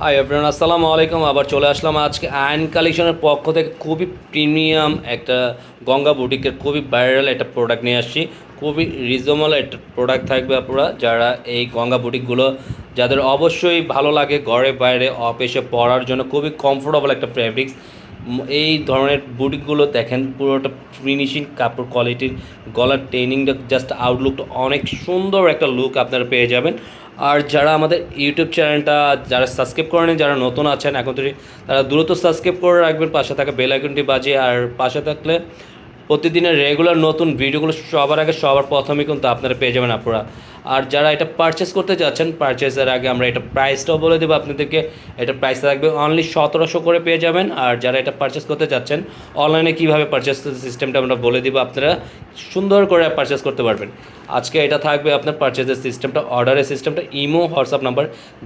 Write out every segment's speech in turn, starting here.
Hi everyone, আসসালামু আলাইকুম। আবার চলে আসলাম আজকে আয়ন কালেকশনের পক্ষ থেকে খুবই প্রিমিয়াম একটা গঙ্গা বুটিকের খুবই ভাইরাল একটা প্রোডাক্ট নিয়ে আসছি। খুবই রিজনেবল একটা প্রোডাক্ট থাকবে। আপনারা যারা এই গঙ্গা বুটিকগুলো যাদের অবশ্যই ভালো লাগে ঘরে বাইরে অফিসে পরার জন্য খুবই কমফোর্টেবল একটা ফ্যাব্রিক্স, এই ধরনের বুটিকগুলো দেখেন পুরোটা ফিনিশিং কাপড় কোয়ালিটির, গলার ট্রেনিংটা জাস্ট আউটলুকটা অনেক সুন্দর একটা লুক আপনারা পেয়ে যাবেন। আর যারা আমাদের ইউটিউব চ্যানেলটা যারা সাবস্ক্রাইব করেন, যারা নতুন আছেন এখন থেকে তারা দ্রুত সাবস্ক্রাইব করে রাখবেন, পাশে থাকা বেল আইকনটি বাজিয়ে। আর পাশে থাকলে প্রতিদিনের রেগুলার নতুন ভিডিওগুলো সবার আগে সবার প্রথমেই কিন্তু আপনারা পেয়ে যাবেন আপনারা। আর যারা এটা পারচেস করতে যাচ্ছেন, পারচেসের আগে আমরা এটা প্রাইসটাও বলে দেবো আপনাদেরকে। এটা প্রাইস থাকবে অনলি 1700 করে পেয়ে যাবেন। আর যারা এটা পারচেস করতে যাচ্ছেন অনলাইনে কীভাবে পারচেস সিস্টেমটা আমরা বলে দিব, আপনারা সুন্দর করে পারচেস করতে পারবেন। আজকে এটা থাকবে আপনার পারচেসের সিস্টেমটা, অর্ডারের সিস্টেমটা ইমো হোয়াটসঅ্যাপ নাম্বার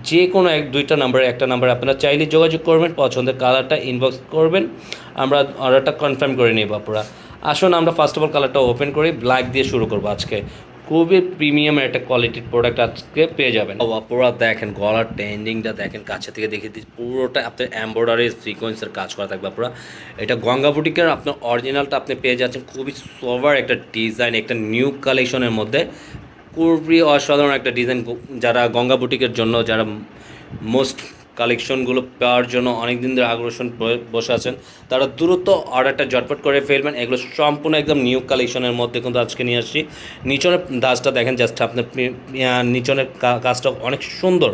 যে কোনো দুইটা নাম্বার, একটা নাম্বার আপনারা চাইলে যোগাযোগ করবেন, পছন্দের কালারটা ইনবক্স করবেন, আমরা অর্ডারটা কনফার্ম করে নেব আপনারা। আসুন আমরা ফার্স্ট অফ অল কালারটা ওপেন করি, ব্ল্যাক দিয়ে শুরু করবো আজকে। খুবই প্রিমিয়াম একটা কোয়ালিটির প্রোডাক্ট আজকে পেয়ে যাবেন। পুরো দেখেন গলার টেন্ডিংটা দেখেন, কাছে থেকে দেখে দিচ্ছি পুরোটা আপনার এমব্রয়ডারি সিকোয়েন্সের কাজ করা থাকবে আপনারা। এটা গঙ্গা বুটিকের আপনার অরিজিনালটা আপনি পেয়ে যাচ্ছেন খুবই সোভার একটা ডিজাইন, একটা নিউ কালেকশনের মধ্যে খুবই অসাধারণ একটা ডিজাইন। যারা গঙ্গা বুটিকের জন্য যারা মোস্ট কালেকশনগুলো পাওয়ার জন্য অনেক দিন ধরে আগ্রসন বসে আছেন, তারা দ্রুত অর্ডারটা ঝটপট করে ফেলবেন। এগুলো সম্পূর্ণ একদম নিউ কালেকশনের মধ্যে কিন্তু আজকে নিয়ে আসছি। নিচনের ধাঁচটা দেখেন, জাস্ট আপনার নিচনের কাজটা অনেক সুন্দর,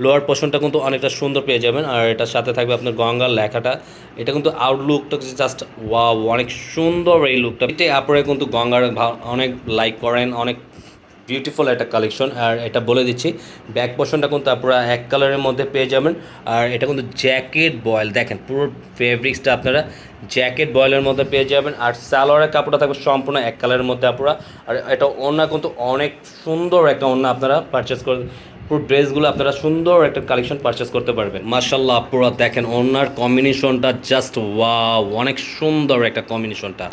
লোয়ার পোর্শনটা কিন্তু অনেকটা সুন্দর পেয়ে যাবেন। আর এটার সাথে থাকবে আপনার গঙ্গার লেখাটা। এটা কিন্তু আউটলুকটা জাস্ট ওয়াও, অনেক সুন্দর এই লুকটা। এটাই আপনারা কিন্তু গঙ্গার অনেক লাইক করেন, অনেক বিউটিফুল একটা কালেকশন। আর এটা বলে দিচ্ছি ব্যাক পোর্শনটা কিন্তু আপনারা এক কালারের মধ্যে পেয়ে যাবেন। আর এটা কিন্তু জ্যাকেট বয়েল, দেখেন পুরো ফেব্রিক্সটা আপনারা জ্যাকেট বয়েলের মধ্যে পেয়ে যাবেন। আর সালোয়ারের কাপড়টা থাকবে সম্পূর্ণ এক কালারের মধ্যে আপনারা। আর এটা ওড়না কিন্তু অনেক সুন্দর একটা ওড়না আপনারা পারচেস করে পুরো ড্রেসগুলো আপনারা সুন্দর একটা কালেকশন পারচেস করতে পারবেন। মাশাল্লাহ পুরো দেখেন ওড়নার কম্বিনেশনটা জাস্ট ওয়াও, অনেক সুন্দর একটা কম্বিনেশনটা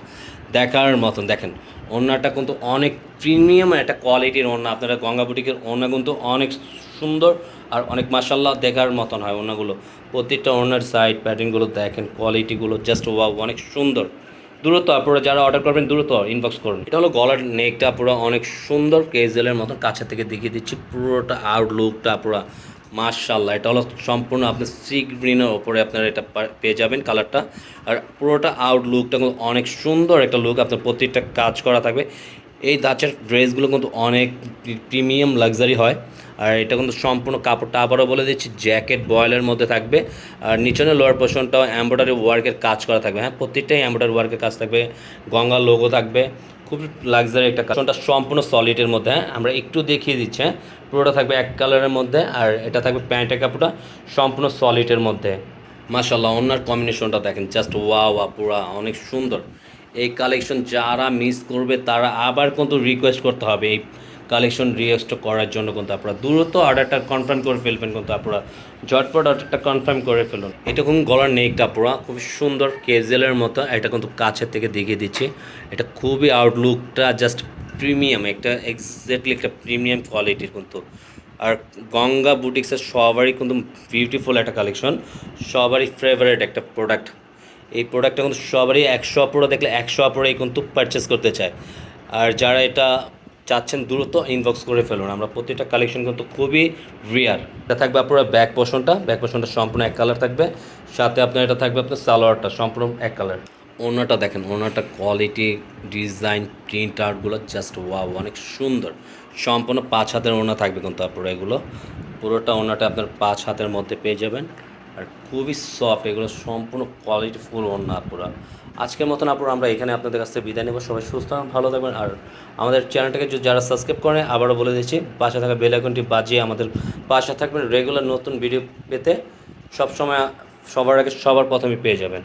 দেখার মতন। দেখেন ওড়নাটা কিন্তু অনেক প্রিমিয়াম একটা কোয়ালিটির ওড়না। আপনারা গঙ্গা বুটিকের ওড়না কিন্তু অনেক সুন্দর আর অনেক মাশাল্লাহ দেখার মতন হয় ওড়নাগুলো। প্রত্যেকটা ওড়নার সাইড প্যাটার্নগুলো দেখেন, কোয়ালিটিগুলো জাস্ট ওয়াও, অনেক সুন্দর। দ্রুত আপনারা যারা অর্ডার করবেন দ্রুত ইনবক্স করুন। এটা হলো গলার নেকটা পুরো অনেক সুন্দর কেজেলের মতন, কাছে থেকে দেখিয়ে দিচ্ছি পুরোটা আউটলুকটা পুরো মাশাআল্লাহ। এটা হলো সম্পূর্ণ আপনার সি গ্রিনের ওপরে আপনারা এটা পেয়ে যাবেন কালারটা। আর পুরোটা আউটলুকটা কিন্তু অনেক সুন্দর একটা লুক, আপনার প্রত্যেকটা কাজ করা থাকবে। এই ধাঁচের ড্রেসগুলো কিন্তু অনেক প্রিমিয়াম লাক্সারি হয়। আর এটা কিন্তু সম্পূর্ণ কাপড়টা আবারও বলে দিচ্ছি জ্যাকেট বয়েলের মধ্যে থাকবে। আর নিচনে লোয়ার পোর্শনটাও এমব্রয়ডারি ওয়ার্কের কাজ করা থাকবে। হ্যাঁ, প্রত্যেকটাই এমব্রয়ডারি ওয়ার্কের কাজ থাকবে, গঙ্গার লোগো থাকবে, খুব লাক্সারি একটা কাজটা সম্পূর্ণ সলিডের মধ্যে। হ্যাঁ, আমরা একটু দেখিয়ে দিচ্ছি। হ্যাঁ, পুরোটা থাকবে এক কালারের মধ্যে। আর এটা থাকবে প্যান্টের কাপড়টা সম্পূর্ণ সলিডের মধ্যে। মাশাল্লাহ ওনার কম্বিনেশনটা দেখেন জাস্ট ওয়াও, পুরা অনেক সুন্দর। এই কালেকশন যারা মিস করবে তারা আবার কিন্তু রিকোয়েস্ট করতে হবে এই কালেকশন রিস্টক করার জন্য। কিন্তু আপনারা দ্রুত অর্ডারটা কনফার্ম করে ফেলবেন, কিন্তু আপনারা ঝটপট অর্ডারটা কনফার্ম করে ফেলুন। এটা কিন্তু গলার নেকটা পুরো খুব সুন্দর কেজেলের মতো। এটা কিন্তু কাছের থেকে দেখিয়ে দিচ্ছি, এটা খুবই আউটলুকটা জাস্ট প্রিমিয়াম, একটা এক্স্যাক্টলি একটা প্রিমিয়াম কোয়ালিটির কিন্তু। আর গঙ্গা বুটিক্সের সবারই কিন্তু বিউটিফুল একটা কালেকশন, সবারই ফেভারিট একটা প্রোডাক্ট। এই প্রোডাক্টটা কিন্তু সবারই 100 অপরা দেখলে 100 অপরাই কিন্তু পারচেস করতে চায়। আর যারা এটা চাচ্ছেন দ্রুত ইনবক্স করে ফেলুন। আমরা প্রতিটা কালেকশন কিন্তু খুবই রিয়ার। এটা থাকবে আপনার ব্যাক পোর্শনটা সম্পূর্ণ এক কালার থাকবে, সাথে আপনার এটা থাকবে আপনার সালোয়ারটা সম্পূর্ণ এক কালার। ওড়নাটা দেখেন, ওড়নাটা কোয়ালিটি, ডিজাইন, প্রিন্ট আউটগুলো জাস্ট ওয়াও, অনেক সুন্দর। সম্পূর্ণ 5 হাতের ওড়না থাকবে কিন্তু আপনারা এগুলো পুরোটা ওড়নাটা আপনার 5 হাতের মধ্যে পেয়ে যাবেন। আর খুবই সফট, এগুলো সম্পূর্ণ কোয়ালিটিফুল ওড়না পুরো। আজকের মতন আপনারা আমরা এখানে আপনাদের কাছ থেকে বিদায় নেব। সবাই সুস্থ ভালো থাকবেন। আর আমাদের চ্যানেলটাকে যারা সাবস্ক্রাইব করেন আবারও বলে দিচ্ছি, পাশে থাকা বেল আইকনটি বাজিয়ে আমাদের পাশে থাকবেন। রেগুলার নতুন ভিডিও পেতে সবসময় সবার আগে সবার প্রথমে পেয়ে যাবেন।